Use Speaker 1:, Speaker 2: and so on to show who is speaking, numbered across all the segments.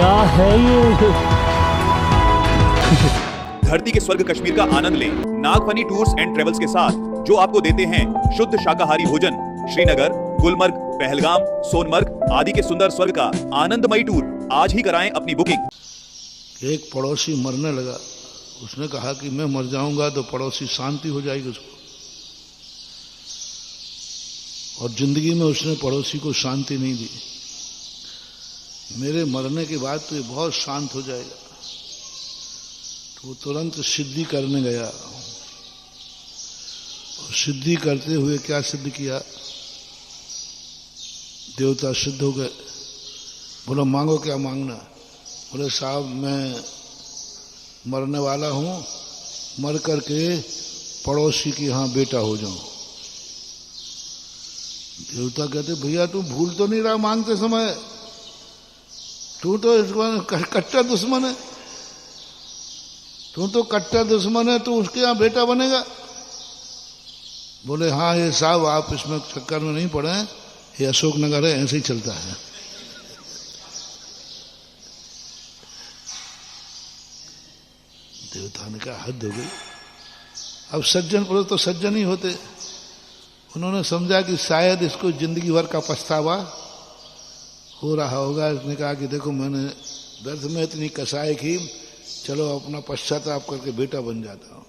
Speaker 1: क्या है ये?
Speaker 2: धरती के स्वर्ग कश्मीर का आनंद लें नागफनी टूर्स एंड ट्रेवल्स के साथ, जो आपको देते हैं शुद्ध शाकाहारी भोजन। श्रीनगर, गुलमर्ग, पहलगाम, सोनमर्ग आदि के सुंदर स्वर्ग का आनंदमयी टूर आज ही कराएं अपनी बुकिंग।
Speaker 3: एक पड़ोसी मरने लगा। उसने कहा कि मैं मर जाऊंगा तो पड़ोसी शांति हो जाएगी उसको, और जिंदगी में उसने पड़ोसी को शांति नहीं दी। मेरे मरने के बाद तो ये बहुत शांत हो जाएगा। तो वो तुरंत सिद्धि करने गया, और सिद्धि करते हुए क्या सिद्ध किया, देवता सिद्ध हो गए। बोला मांगो क्या मांगना। बोले साहब मैं मरने वाला हूं, मर करके पड़ोसी के यहां बेटा हो जाऊं। देवता कहते भैया तू भूल तो नहीं रहा मांगते समय, तू तो कट्टर दुश्मन है, तू तो कट्टर दुश्मन है, तू उसके यहां बेटा बनेगा। बोले हाँ ये साहब आप इसमें चक्कर में नहीं पड़े, ये अशोकनगर है, ऐसे ही चलता है। देवता ने कहा हद हो गई। अब सज्जन पुरुष तो सज्जन ही होते। उन्होंने समझा कि शायद इसको जिंदगी भर का पछतावा हो रहा होगा। इसने कहा कि देखो मैंने व्यर्थ में इतनी कसाई की, चलो अपना पश्चाताप करके बेटा बन जाता हूं।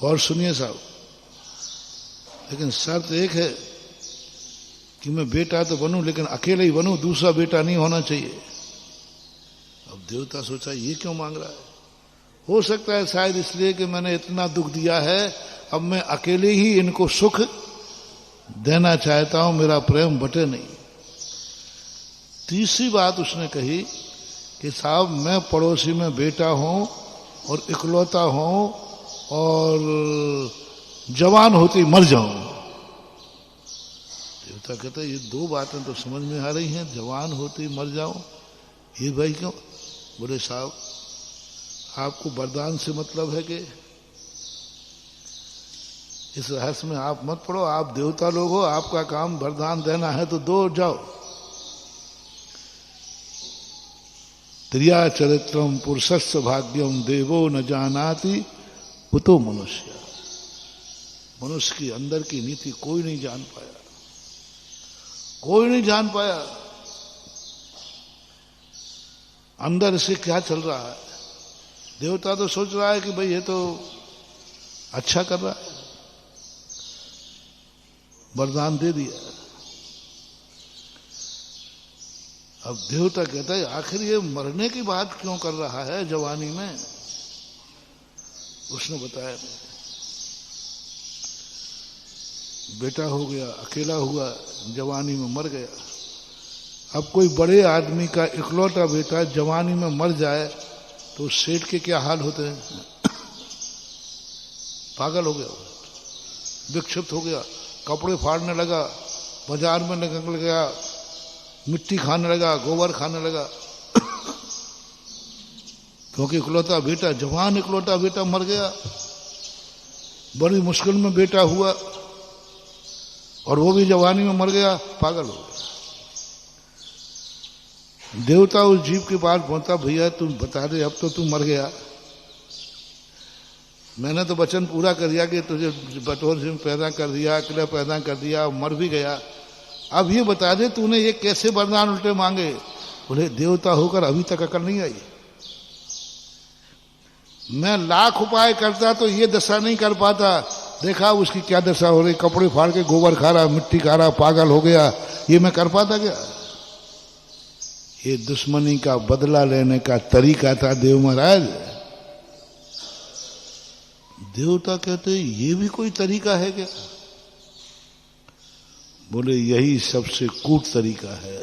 Speaker 3: और सुनिए साहब, लेकिन शर्त एक है कि मैं बेटा तो बनूं, लेकिन अकेले ही बनूं, दूसरा बेटा नहीं होना चाहिए। अब देवता सोचा ये क्यों मांग रहा है, हो सकता है शायद इसलिए कि मैंने इतना दुख दिया है, अब मैं अकेले ही इनको सुख देना चाहता हूं, मेरा प्रेम बटे नहीं। तीसरी बात उसने कही कि साहब मैं पड़ोसी में बेटा हूं और इकलौता हूं, और जवान होते ही मर जाऊं। देवता कहता ये दो बातें तो समझ में आ रही हैं, जवान होते ही मर जाऊं, ये भाई क्यों। बोले साहब आपको वरदान से मतलब है कि इस रहस्य में आप मत पड़ो, आप देवता लोग हो, आपका काम वरदान देना है तो दो जाओ। त्रिया चरित्रम पुरुषस्य भाग्यम देवो न जानाति उतो मनुष्य। मनुष्य की अंदर की नीति कोई नहीं जान पाया, कोई नहीं जान पाया अंदर से क्या चल रहा है। देवता तो सोच रहा है कि भाई ये तो अच्छा कर रहा है, वरदान दे दिया। अब देवता कहता है आखिर ये मरने की बात क्यों कर रहा है जवानी में। उसने बताया बेटा हो गया, अकेला हुआ, जवानी में मर गया। अब कोई बड़े आदमी का इकलौता बेटा जवानी में मर जाए तो सेठ के क्या हाल होते हैं। पागल हो गया, विक्षिप्त हो गया, कपड़े फाड़ने लगा, बाजार में निकल गया, मिट्टी खाने लगा, गोबर खाने लगा। क्योंकि इकलौता बेटा, जवान इकलौता बेटा मर गया, बड़ी मुश्किल में बेटा हुआ और वो भी जवानी में मर गया, पागल हो गया। देवता उस जीव के पास पहुंचा, भैया तुम बता दे अब तो तू मर गया, मैंने तो वचन पूरा कर दिया कि तुझे बटोर से पैदा कर दिया, अकेला पैदा कर दिया, मर भी गया, अब ये बता दे तूने ये कैसे वरदान उल्टे मांगे। बोले देवता होकर अभी तक अकल नहीं आई, मैं लाख उपाय करता तो ये दशा नहीं कर पाता। देखा उसकी क्या दशा हो रही, कपड़े फाड़ के गोबर खा रहा, मिट्टी खा रहा, पागल हो गया, ये मैं कर पाता क्या। ये दुश्मनी का बदला लेने का तरीका था देव महाराज। देवता कहते ये भी कोई तरीका है क्या। बोले यही सबसे कूट तरीका है।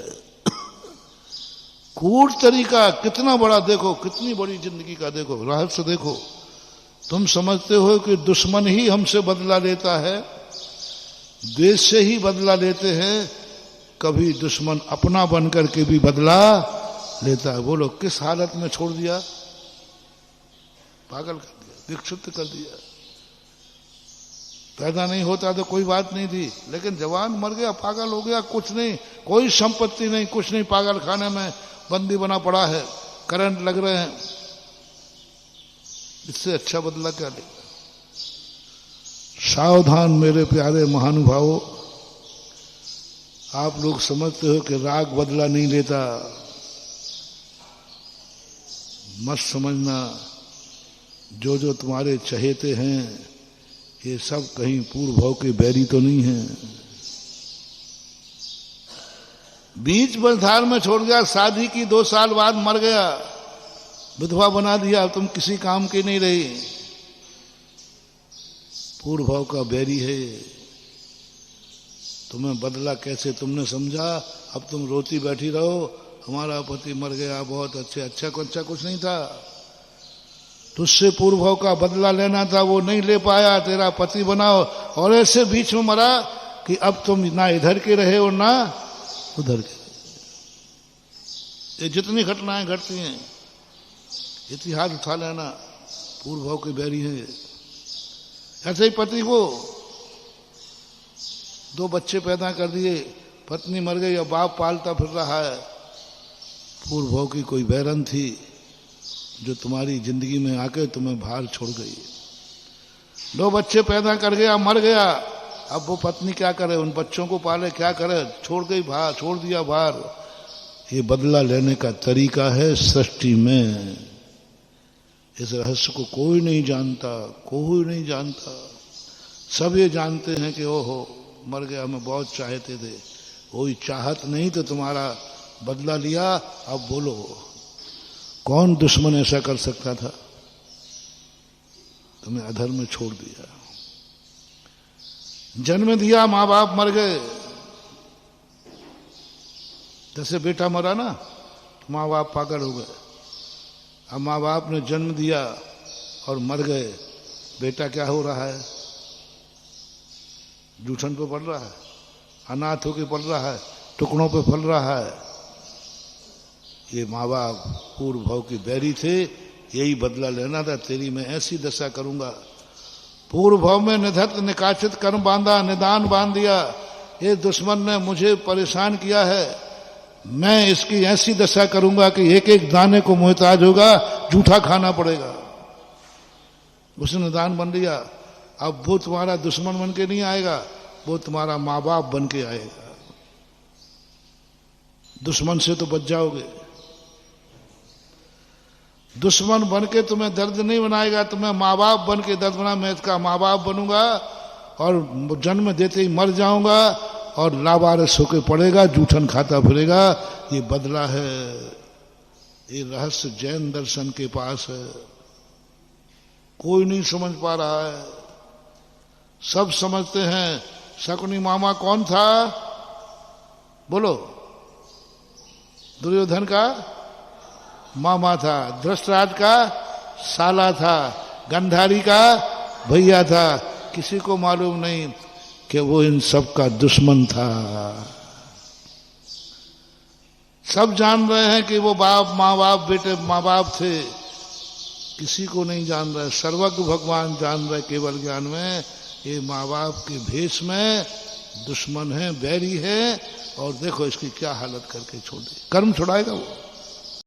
Speaker 3: कूट तरीका कितना बड़ा, देखो कितनी बड़ी जिंदगी का देखो रहस्य देखो। तुम समझते हो कि दुश्मन ही हमसे बदला लेता है, देश से ही बदला लेते हैं, कभी दुश्मन अपना बन करके भी बदला लेता है। बोलो किस हालत में छोड़ दिया, पागल कर दिया, विक्षिप्त कर दिया। पैदा नहीं होता तो कोई बात नहीं थी, लेकिन जवान मर गया, पागल हो गया, कुछ नहीं, कोई संपत्ति नहीं, कुछ नहीं, पागल खाने में बंदी बना पड़ा है, करंट लग रहे हैं, इससे अच्छा बदला क्या लेगा। सावधान मेरे प्यारे महानुभावों, आप लोग समझते हो कि राग बदला नहीं लेता, मत समझना। जो जो तुम्हारे चहेते हैं ये सब कहीं पूर्व भाव के बैरी तो नहीं है। बीच बलधार में छोड़ गया, शादी की 2 साल बाद मर गया, विधवा बना दिया, तुम किसी काम की नहीं रही, पूर्व भाव का बैरी है। तुम्हें बदला कैसे तुमने समझा, अब तुम रोती बैठी रहो, हमारा पति मर गया, बहुत अच्छे, अच्छा कुछ नहीं था, तुझसे पूर्व भाव का बदला लेना था, वो नहीं ले पाया, तेरा पति बनाओ, और ऐसे बीच में मरा कि अब तुम ना इधर के रहे और ना उधर के। ये जितनी घटनाएं घटती हैं, इतिहास उठा लेना, पूर्व भाव के बैरी हैं। ऐसे ही पति को 2 बच्चे पैदा कर दिए, पत्नी मर गई, अब बाप पालता फिर रहा है, पूर्व भाव की कोई बैरन थी जो तुम्हारी जिंदगी में आके तुम्हें बाहर छोड़ गई। 2 बच्चे पैदा कर गया, मर गया, अब वो पत्नी क्या करे, उन बच्चों को पाले, क्या करे, छोड़ गई बाहर, छोड़ दिया बाहर। ये बदला लेने का तरीका है सृष्टि में। इस रहस्य को कोई नहीं जानता, कोई नहीं जानता। सब ये जानते हैं कि ओहो मर गया, हमें बहुत चाहते थे, कोई चाहत नहीं तो तुम्हारा बदला लिया। अब बोलो कौन दुश्मन ऐसा कर सकता था, तुम्हें अधर में छोड़ दिया। जन्म दिया, माँ बाप मर गए, जैसे बेटा मरा ना, माँ बाप पागल हो गए। अब माँ बाप ने जन्म दिया और मर गए, बेटा क्या हो रहा है, जूठन पे पड़ रहा है, अनाथ होके पड़ रहा है, टुकड़ों पे फल रहा है। ये माँ बाप पूर्व भाव की बैरी थे, यही बदला लेना था, तेरी मैं ऐसी दशा करूंगा। पूर्व भाव में निधत निकाचित कर्म बांधा, निदान बांध दिया। ये दुश्मन ने मुझे परेशान किया है, मैं इसकी ऐसी दशा करूंगा कि एक एक दाने को मोहताज होगा, जूठा खाना पड़ेगा। उसने निदान बन लिया। अब वो तुम्हारा दुश्मन बन के नहीं आएगा, वो तुम्हारा माँ बाप बन के आएगा। दुश्मन से तो बच जाओगे, दुश्मन बन के तुम्हें दर्द नहीं बनाएगा, तुम्हें माँ बाप बन के दर्द बना। मैं इसका माँ बाप बनूंगा और जन्म देते ही मर जाऊंगा और लावारिस होके पड़ेगा, जूठन खाता फिरेगा। ये बदला है, ये रहस्य जैन दर्शन के पास है, कोई नहीं समझ पा रहा है। सब समझते हैं। शकुनी मामा कौन था, बोलो? दुर्योधन का मामा था, धृतराष्ट्र का साला था, गंधारी का भैया था। किसी को मालूम नहीं कि वो इन सब का दुश्मन था। सब जान रहे हैं कि वो बाप माँ बाप बेटे माँ बाप थे, किसी को नहीं जान रहे। सर्वज्ञ भगवान जान रहे केवल ज्ञान में। ये माँ बाप के भेष में दुश्मन है, बैरी है, और देखो इसकी क्या हालत करके छोड़ दी। कर्म छुड़ाएगा वो।